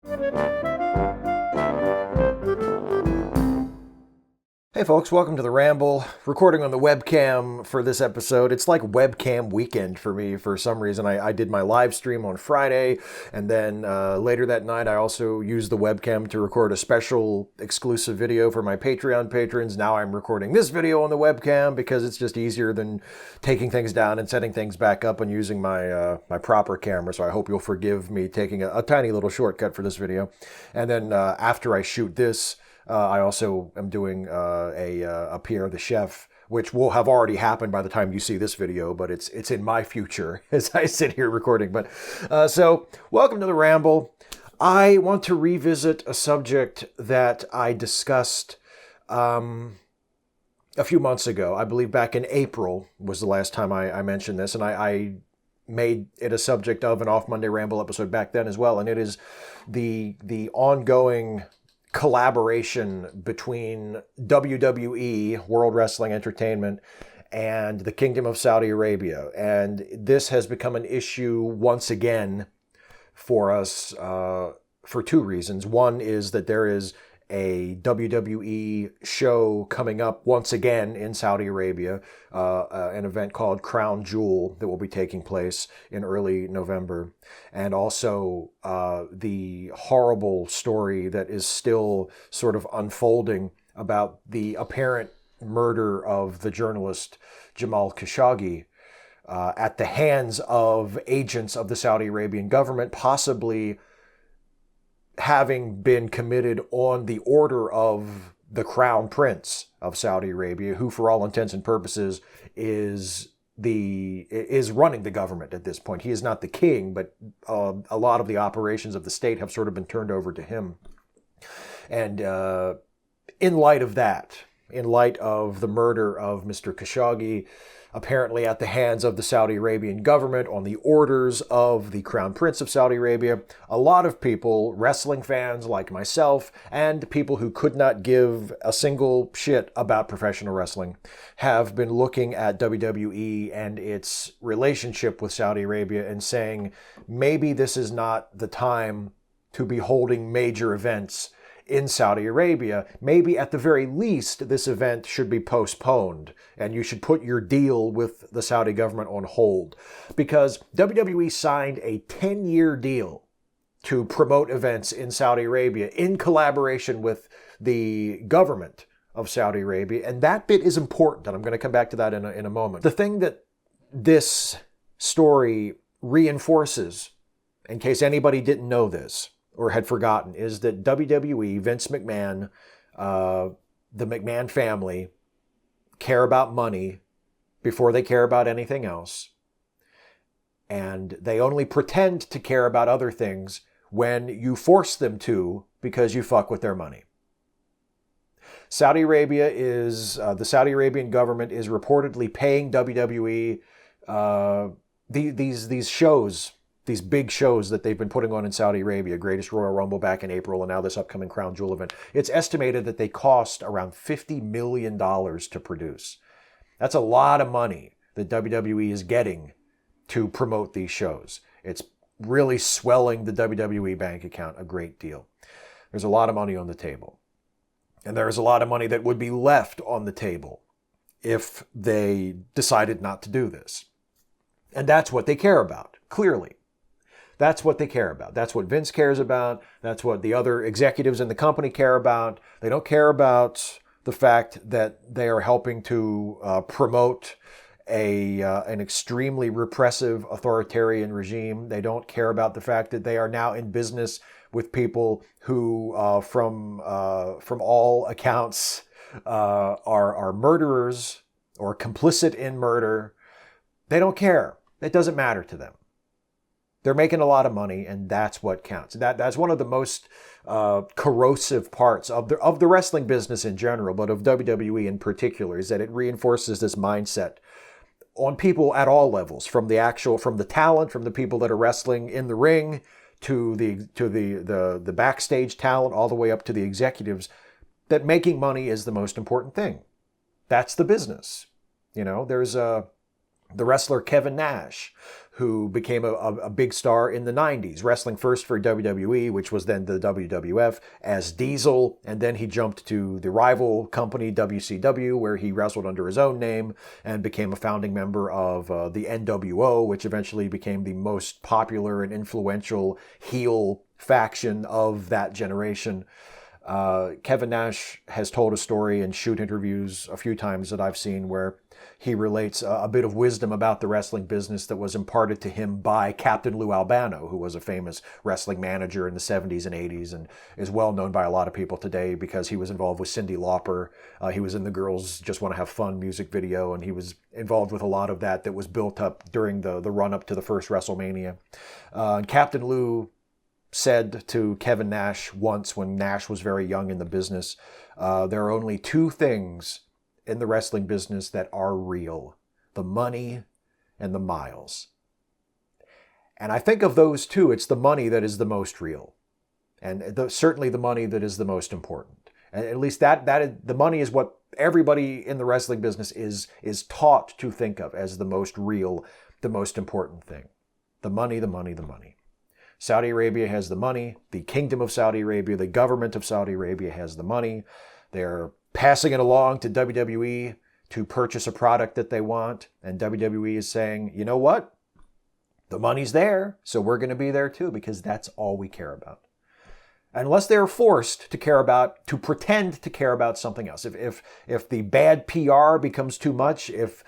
Hey folks, welcome to the Ramble. Recording on the webcam for this episode. It's like webcam weekend for me for some reason. I did my live stream on Friday, and then later that night I also used the webcam to record a special exclusive video for my Patreon patrons. Now I'm recording this video on the webcam because it's just easier than taking things down and setting things back up and using my my proper camera. So I hope you'll forgive me taking a tiny little shortcut for this video. And then after I shoot this, I also am doing a Pierre the Chef, which will have already happened by the time you see this video, but it's in my future as I sit here recording. But so welcome to the Ramble. I want to revisit a subject that I discussed a few months ago. I believe back in April was the last time I mentioned this, and I made it a subject of an Off Monday Ramble episode back then as well, and it is the ongoing collaboration between WWE, World Wrestling Entertainment, and the Kingdom of Saudi Arabia. And this has become an issue once again for us for two reasons. One is that there is a WWE show coming up once again in Saudi Arabia, an event called Crown Jewel that will be taking place in early November. And also the horrible story that is still sort of unfolding about the apparent murder of the journalist Jamal Khashoggi at the hands of agents of the Saudi Arabian government, possibly having been committed on the order of the Crown Prince of Saudi Arabia, who for all intents and purposes is running the government at this point. He is not the king, but a lot of the operations of the state have sort of been turned over to him. And in light of that, in light of the murder of Mr. Khashoggi, apparently at the hands of the Saudi Arabian government on the orders of the Crown Prince of Saudi Arabia, a lot of people, wrestling fans like myself, and people who could not give a single shit about professional wrestling, have been looking at WWE and its relationship with Saudi Arabia and saying, maybe this is not the time to be holding major events in Saudi Arabia. Maybe at the very least, this event should be postponed and you should put your deal with the Saudi government on hold, because WWE signed a 10-year deal to promote events in Saudi Arabia in collaboration with the government of Saudi Arabia. And that bit is important, and I'm going to come back to that in a moment. The thing that this story reinforces, in case anybody didn't know this or had forgotten, is that WWE, Vince McMahon, the McMahon family, care about money before they care about anything else. And they only pretend to care about other things when you force them to, because you fuck with their money. Saudi Arabia is, the Saudi Arabian government is reportedly paying WWE these shows, these big shows that they've been putting on in Saudi Arabia, Greatest Royal Rumble back in April, and now this upcoming Crown Jewel event. It's estimated that they cost around $50 million to produce. That's a lot of money that WWE is getting to promote these shows. It's really swelling the WWE bank account a great deal. There's a lot of money on the table. And there's a lot of money that would be left on the table if they decided not to do this. And that's what they care about, clearly. That's what they care about. That's what Vince cares about. That's what the other executives in the company care about. They don't care about the fact that they are helping to promote an extremely repressive authoritarian regime. They don't care about the fact that they are now in business with people who, from all accounts, are murderers or complicit in murder. They don't care. It doesn't matter to them. They're making a lot of money, and that's what counts. That's one of the most corrosive parts of the wrestling business in general, but of WWE in particular, is that it reinforces this mindset on people at all levels, from the talent, from the people that are wrestling in the ring, to the backstage talent, all the way up to the executives, that making money is the most important thing. That's the business. You know, there's a The wrestler Kevin Nash, who became a big star in the 90s, wrestling first for WWE, which was then the WWF, as Diesel, and then he jumped to the rival company WCW, where he wrestled under his own name and became a founding member of the NWO, which eventually became the most popular and influential heel faction of that generation. Kevin Nash has told a story in shoot interviews a few times that I've seen where he relates a bit of wisdom about the wrestling business that was imparted to him by Captain Lou Albano, who was a famous wrestling manager in the 70s and 80s and is well known by a lot of people today because he was involved with Cyndi Lauper. He was in the Girls Just Want to Have Fun music video, and he was involved with a lot of that was built up during the run-up to the first WrestleMania. And Captain Lou said to Kevin Nash once, when Nash was very young in the business, there are only two things in the wrestling business that are real: the money and the miles. And I think of those two, it's the money that is the most real, and certainly the money that is the most important. And at least the money is what everybody in the wrestling business is taught to think of as the most real, the most important thing. The money, the money, the money. Saudi Arabia has the money. The Kingdom of Saudi Arabia, the government of Saudi Arabia has the money. They're passing it along to WWE to purchase a product that they want. And WWE is saying, you know what? The money's there, so we're going to be there too, because that's all we care about. Unless they're forced to pretend to care about something else. If the bad PR becomes too much, if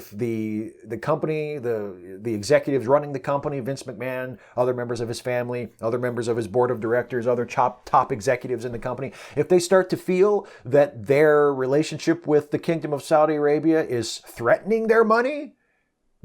the company, the executives running the company, Vince McMahon, other members of his family, other members of his board of directors, other top executives in the company, if they start to feel that their relationship with the Kingdom of Saudi Arabia is threatening their money,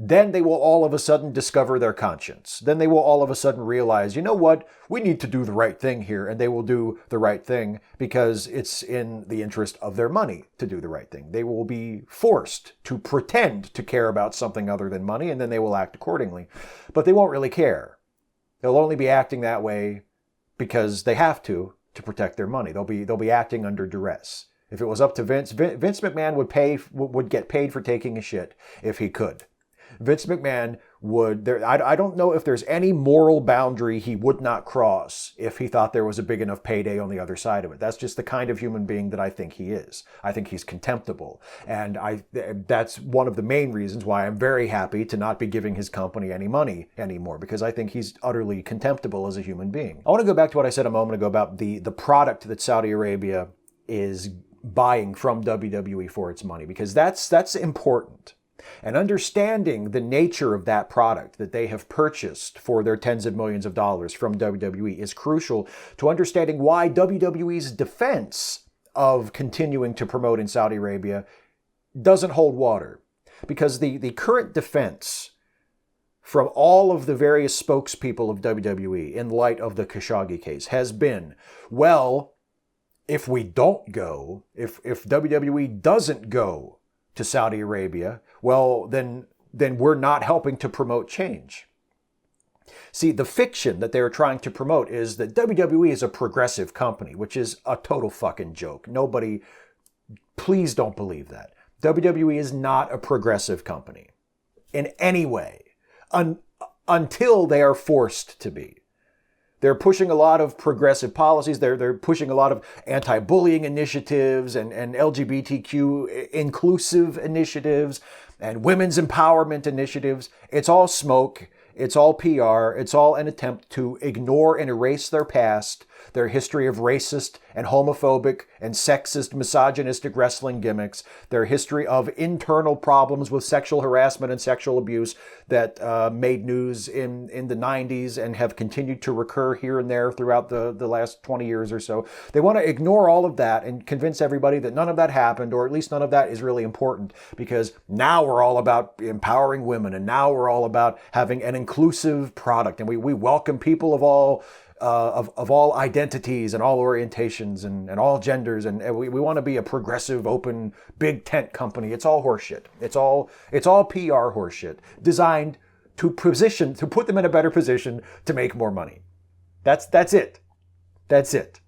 then they will all of a sudden discover their conscience. Then they will all of a sudden realize, you know what, we need to do the right thing here, and they will do the right thing because it's in the interest of their money to do the right thing. They will be forced to pretend to care about something other than money, and then they will act accordingly. But they won't really care. They'll only be acting that way because they have to protect their money. They'll be acting under duress. If it was up to Vince McMahon would get paid for taking a shit if he could. Vince McMahon I don't know if there's any moral boundary he would not cross if he thought there was a big enough payday on the other side of it. That's just the kind of human being that I think he is. I think he's contemptible. And that's one of the main reasons why I'm very happy to not be giving his company any money anymore, because I think he's utterly contemptible as a human being. I want to go back to what I said a moment ago about the product that Saudi Arabia is buying from WWE for its money, because that's important. And understanding the nature of that product that they have purchased for their tens of millions of dollars from WWE is crucial to understanding why WWE's defense of continuing to promote in Saudi Arabia doesn't hold water. Because the current defense from all of the various spokespeople of WWE in light of the Khashoggi case has been, well, if we don't go, if WWE doesn't go to Saudi Arabia, well, then we're not helping to promote change. See, the fiction that they're trying to promote is that WWE is a progressive company, which is a total fucking joke. Please don't believe that. WWE is not a progressive company in any way until they are forced to be. They're pushing a lot of progressive policies. They're pushing a lot of anti-bullying initiatives and LGBTQ inclusive initiatives and women's empowerment initiatives. It's all smoke. It's all PR. It's all an attempt to ignore and erase their past, their history of racist and homophobic and sexist, misogynistic wrestling gimmicks, their history of internal problems with sexual harassment and sexual abuse that made news in the 90s and have continued to recur here and there throughout the last 20 years or so. They want to ignore all of that and convince everybody that none of that happened, or at least none of that is really important, because now we're all about empowering women, and now we're all about having an inclusive product, and we welcome people of all identities and all orientations and all genders, and we want to be a progressive, open, big tent company. It's all horseshit. It's all PR horseshit designed to put them in a better position to make more money. That's it. That's it.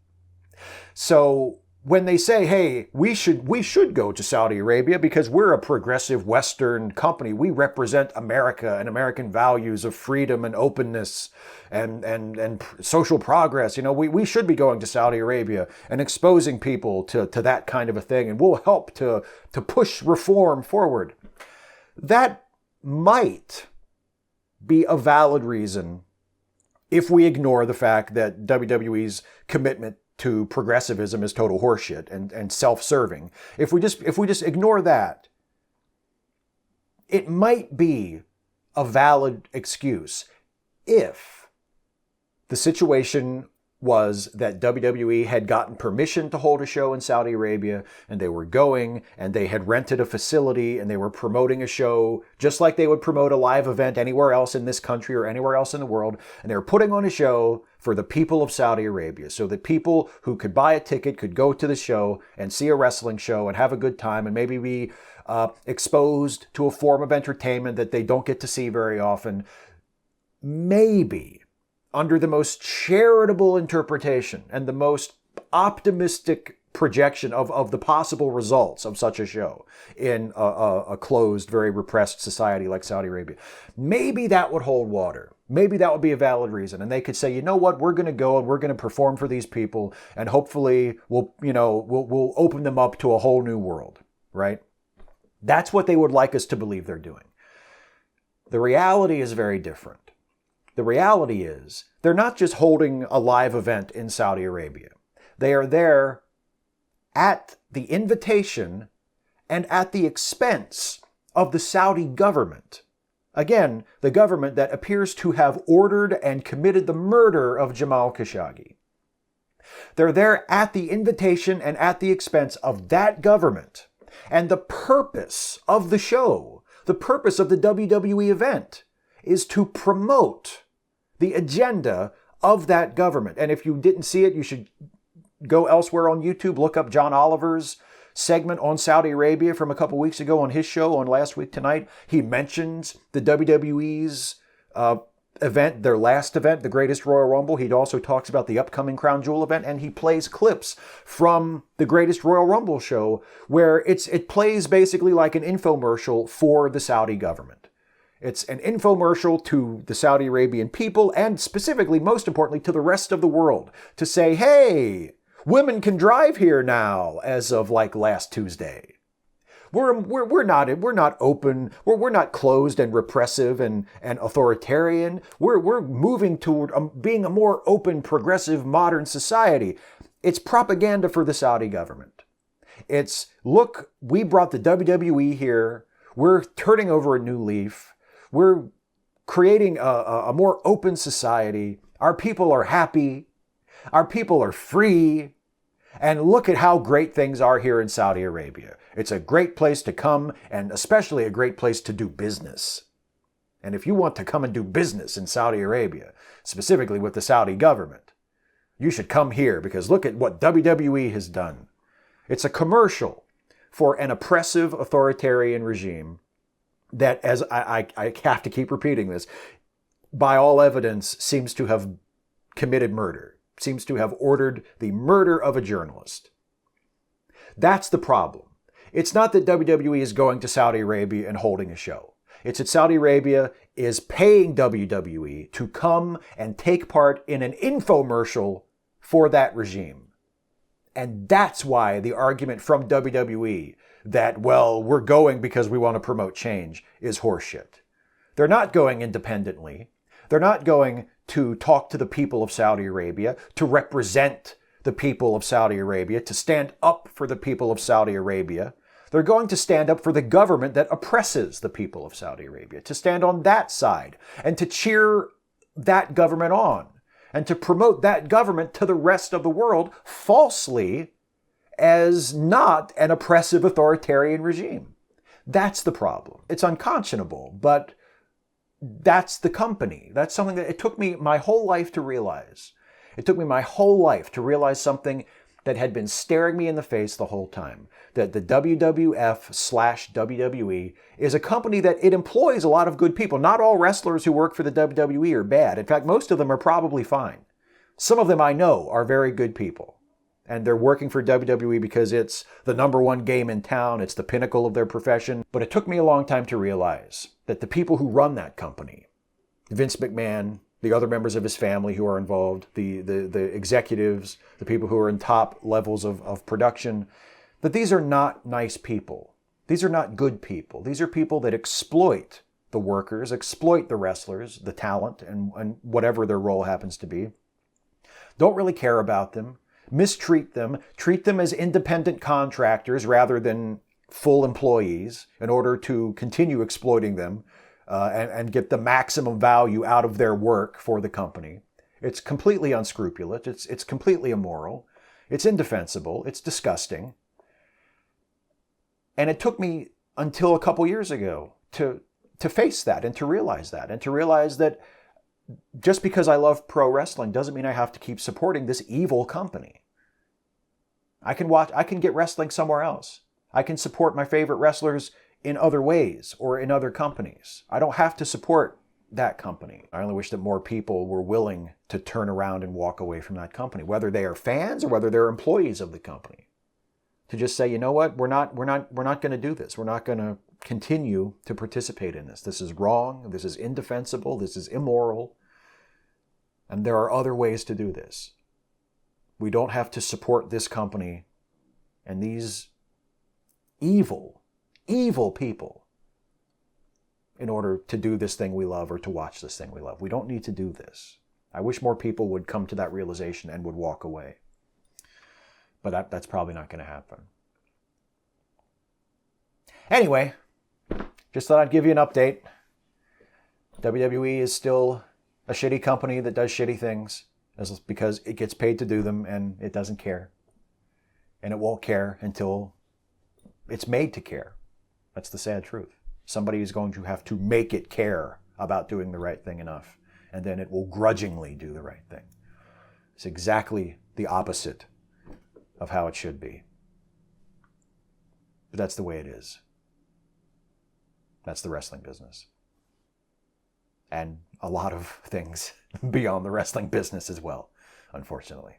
So when they say, hey, we should go to Saudi Arabia because we're a progressive Western company. We represent America and American values of freedom and openness and social progress. We should be going to Saudi Arabia and exposing people to that kind of a thing, and we'll help to push reform forward. That might be a valid reason if we ignore the fact that WWE's commitment to progressivism is total horseshit and self-serving. If we just ignore that, it might be a valid excuse if the situation was that WWE had gotten permission to hold a show in Saudi Arabia, and they were going, and they had rented a facility, and they were promoting a show just like they would promote a live event anywhere else in this country or anywhere else in the world, and they were putting on a show for the people of Saudi Arabia, so that people who could buy a ticket could go to the show and see a wrestling show and have a good time and maybe be exposed to a form of entertainment that they don't get to see very often. Maybe, under the most charitable interpretation and the most optimistic projection of the possible results of such a show in a closed, very repressed society like Saudi Arabia, maybe that would hold water. Maybe that would be a valid reason. And they could say, you know what, we're going to go and we're going to perform for these people, and hopefully we'll open them up to a whole new world, right? That's what they would like us to believe they're doing. The reality is very different. The reality is they're not just holding a live event in Saudi Arabia. They are there at the invitation and at the expense of the Saudi government. Again, the government that appears to have ordered and committed the murder of Jamal Khashoggi. They're there at the invitation and at the expense of that government. And the purpose of the show, the purpose of the WWE event, is to promote the agenda of that government. And if you didn't see it, you should go elsewhere on YouTube, look up John Oliver's segment on Saudi Arabia from a couple weeks ago on his show on Last Week Tonight. He mentions the WWE's event, their last event, the Greatest Royal Rumble. He also talks about the upcoming Crown Jewel event, and he plays clips from the Greatest Royal Rumble show where it plays basically like an infomercial for the Saudi government. It's an infomercial to the Saudi Arabian people and specifically, most importantly, to the rest of the world to say, hey, women can drive here now as of like last Tuesday. We're not open. We're not closed and repressive and authoritarian. We're moving toward being a more open, progressive, modern society. It's propaganda for the Saudi government. It's, look, we brought the WWE here. We're turning over a new leaf. We're creating a more open society. Our people are happy. Our people are free. And look at how great things are here in Saudi Arabia. It's a great place to come, and especially a great place to do business. And if you want to come and do business in Saudi Arabia, specifically with the Saudi government, you should come here because look at what WWE has done. It's a commercial for an oppressive authoritarian regime that, as I have to keep repeating this, by all evidence seems to have committed murder, seems to have ordered the murder of a journalist. That's the problem. It's not that WWE is going to Saudi Arabia and holding a show. It's that Saudi Arabia is paying WWE to come and take part in an infomercial for that regime. And that's why the argument from WWE that, well, we're going because we want to promote change is horseshit. They're not going independently. They're not going to talk to the people of Saudi Arabia, to represent the people of Saudi Arabia, to stand up for the people of Saudi Arabia. They're going to stand up for the government that oppresses the people of Saudi Arabia, to stand on that side and to cheer that government on and to promote that government to the rest of the world falsely as not an oppressive authoritarian regime. That's the problem. It's unconscionable, but that's the company. That's something that it took me my whole life to realize. It took me my whole life to realize something that had been staring me in the face the whole time. That the WWF/WWE is a company that it employs a lot of good people. Not all wrestlers who work for the WWE are bad. In fact, most of them are probably fine. Some of them I know are very good people. and they're working for WWE because it's the number one game in town, it's the pinnacle of their profession. But it took me a long time to realize that the people who run that company, Vince McMahon, the other members of his family who are involved, the executives, the people who are in top levels of production, that these are not nice people. These are not good people. These are people that exploit the workers, exploit the wrestlers, the talent, and whatever their role happens to be. Don't really care about them, mistreat them, treat them as independent contractors rather than full employees in order to continue exploiting them and get the maximum value out of their work for the company. It's completely unscrupulous. It's completely immoral. It's indefensible. It's disgusting. And it took me until a couple years ago to face that and to realize that just because I love pro wrestling doesn't mean I have to keep supporting this evil company. I can get wrestling somewhere else. I can support my favorite wrestlers in other ways or in other companies. I don't have to support that company. I only wish that more people were willing to turn around and walk away from that company, whether they are fans or whether they're employees of the company. To just say, you know what, we're not going to do this. We're not going to continue to participate in this. This is wrong. This is indefensible. This is immoral. And there are other ways to do this. We don't have to support this company and these evil people in order to do this thing we love or to watch this thing we love. We don't need to do this. I wish more people would come to that realization and would walk away. But that's probably not going to happen. Anyway, just thought I'd give you an update. WWE is still a shitty company that does shitty things because it gets paid to do them and it doesn't care. And it won't care until it's made to care. That's the sad truth. Somebody is going to have to make it care about doing the right thing enough, and then it will grudgingly do the right thing. It's exactly the opposite of how it should be. But that's the way it is. That's the wrestling business. And a lot of things beyond the wrestling business as well, unfortunately.